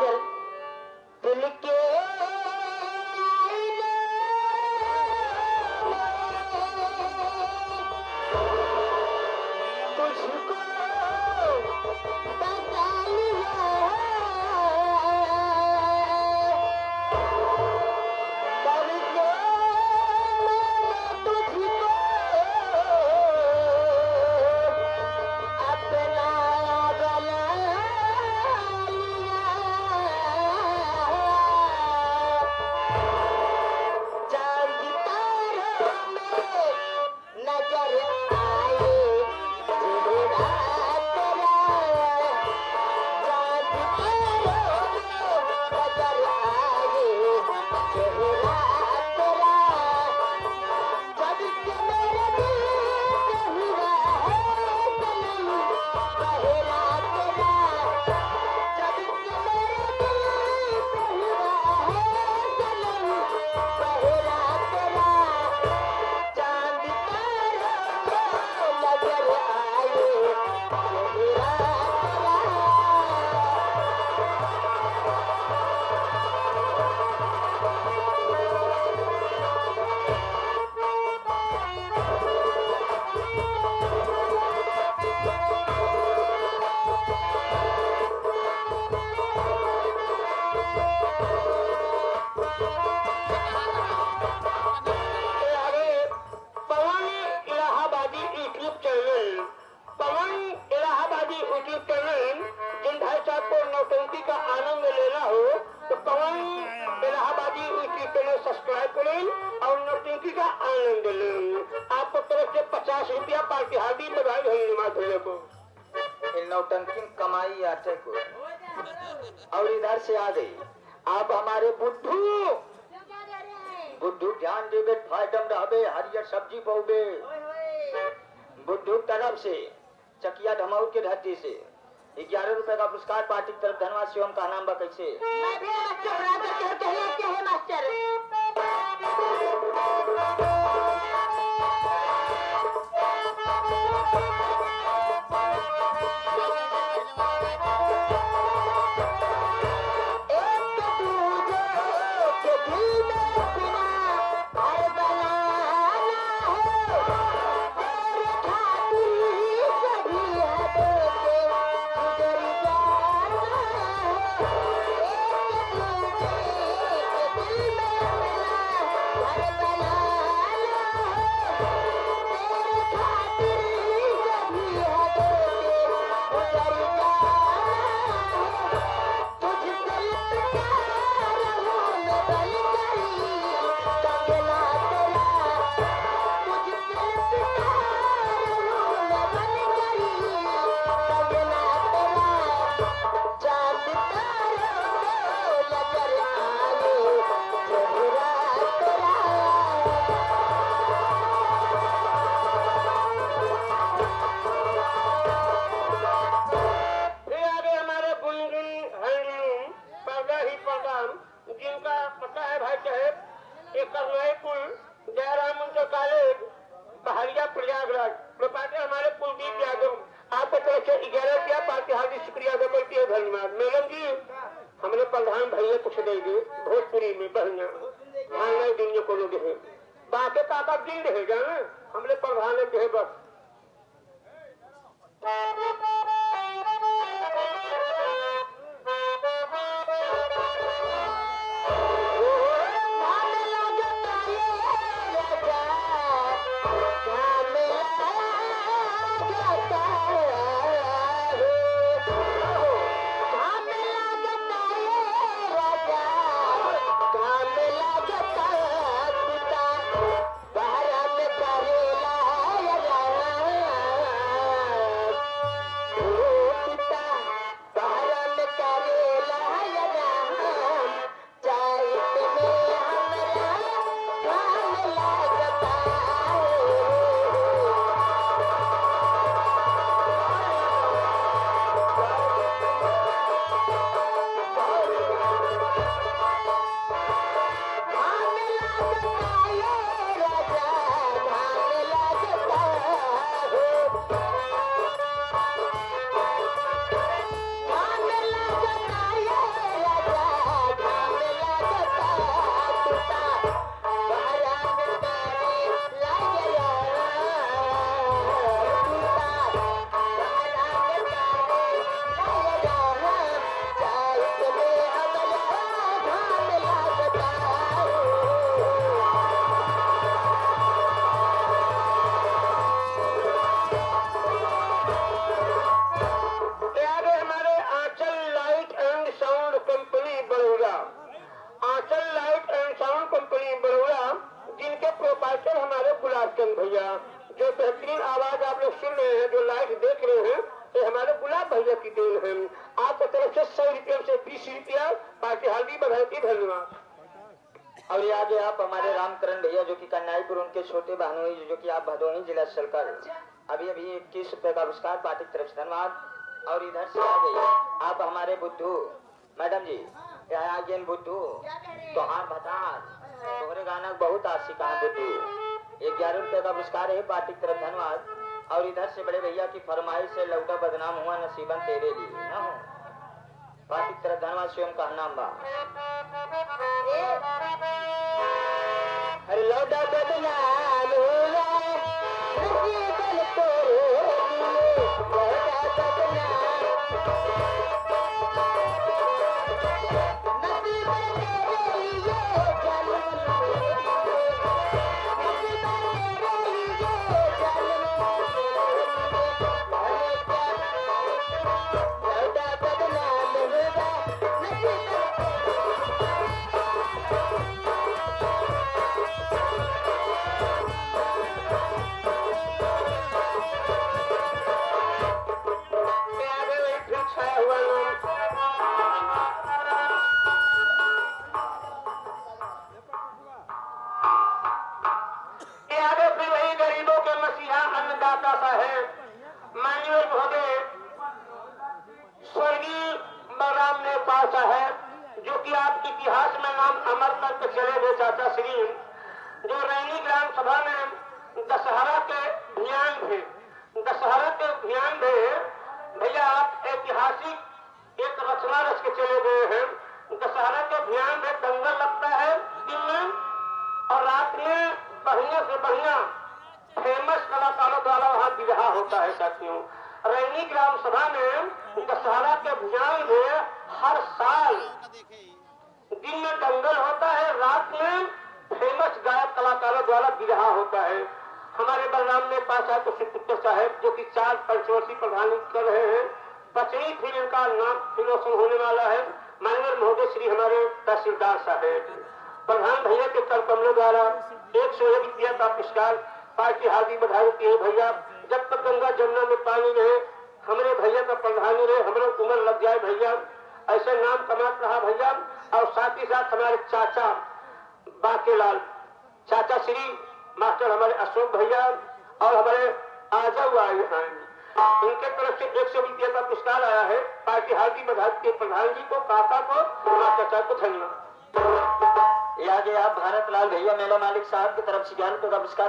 Master दिल के तुझको बता लिया करके तुझको अपना बना लिया चांद तारों में नजर आए चेहरा तेरा चांद तारों में नजर आए चेहरा तेरा जब से मेरे दिल से हुआ है सनम पहरा तेरा जब से मेरे दिल से हुआ है सनम पहरा तेरा चांद तारों में नजर आए चेहरा पवन इलाहाबादी यूट्यूब चैनल जिन भाई साहब को नौटंकी का आनंद लेना हो तो पवन इलाहाबादी यूट्यूब चैनल सब्सक्राइब करें और नौटंकी का आनंद लें। आपको तरफ से 50 रुपया पार्टी हार्दी बधाई धन्यवाद भैया को। इन नौटंकी कमाई आटे को और इधर से आ गई आप हमारे बुद्धू ध्यान देवे फायदम रहबे हरियर सब्जी पौबे बुद्धू तरफ से चकिया धमाऊ के धरती से 11 रुपए का पुरस्कार पार्टी की तरफ धन्यवाद शिवम का नाम बा कैसे मैं भी मास्टर कहते हैं मास्टर जिनका पता है भाई साहब एक करनाई पुल जयराम मंचो कॉलेज बहरिया प्रयागराज प्रपाते हमारे कुलदीप यादव आपको तरफ से 11 रुपया पार्टी हार्दिक शुक्रिया अदा करती है धन्यवाद। मैडम जी हमने प्रधान भैया कुछ दे दिए भोजपुरी में बढ़िया ऑनलाइन दिन को लोग है बाकी काका दिन रहेगा ना हमने प्रधान है बस रहे हैं, जो लाइट देख रहे हैं, ये हमारे गुलाब भैया की देन है। आपकी तरफ से 100 रुपये से 20 रुपया पार्टी हार्दिक बधाई की, धन्यवाद। और ये आगे आप हमारे रामकरण भैया जो कि कन्याईपुर, उनके छोटे बहनोई जो कि आप भदोही जिला से चलकर अभी 21 रुपए का पुरस्कार पार्टी की तरफ से, धन्यवाद। और इधर से आ गई आप हमारे बुद्धू मैडम जी, आगे बुद्धू तोहार भतार तोहरे गाना बहुत आशिक है बुद्धू, 11 रुपए का पुरस्कार है पार्टी की तरफ, धन्यवाद। और इधर से बड़े भैया की फरमाइश से लौटा बदनाम हुआ नसीबन तेरे लिए न हो, पार्टी की तरफ धन्यवाद। स्वयं का नाम बा अरे लौटा बदनाम हुआ नसीबन तेरे लिए, लौटा बदनाम नसीबन तेरे लिए, स्वर्गीय बलराम ने पासा है, जो कि आपके इतिहास में नाम अमर करके चले गए चाचा श्री, जो रैनी ग्राम सभा में दशहरा के अभियान थे, दशहरा के अभियान में भैया आप ऐतिहासिक एक रचना रच के चले गए हैं। दशहरा के अभियान में दंगल लगता है दिन में, और रात में बढ़िया से बढ़िया फेमस कलाकारों द्वारा वहाँ विवाह होता है साथियों। रैनी ग्राम सभा में दशहरा के अभियान में हर साल दिन में दंगल होता है, रात में फेमस गायक कलाकारों द्वारा विवाह होता है। हमारे बलराम ने पासा तो सुपुत्र साहब जो कि 4 पंचवर्षीय प्रधानी कर रहे हैं, बचनी फिर इनका नाम फिर रोशन होने वाला है। माननीय महोदय श्री हमारे तहसीलदार साहब प्रधान भैया के कर कमलों द्वारा 101 रुपया का पुरस्कार पार्टी हार्दिक बधाई की है। भैया जब तक गंगा जमुना में पानी रहे, हमारे भैया का प्रधानी रहे, हमारे उम्र लग जाए भैया, ऐसे नाम कमात रहा भैया। और साथ ही साथ हमारे चाचा बाकेलाल, चाचा श्री मास्टर हमारे अशोक भैया और हमारे आजम आए हैं, इनके तरफ से 100 रुपया का पुरस्कार आया है। पार्टी हार्दिक बधाई के प्रधान जी को, काका को, चाचा को धन्यवाद। आगे आप भारत लाल भैया मेला मालिक साहब की तरफ से 11 रुपए का पुरस्कार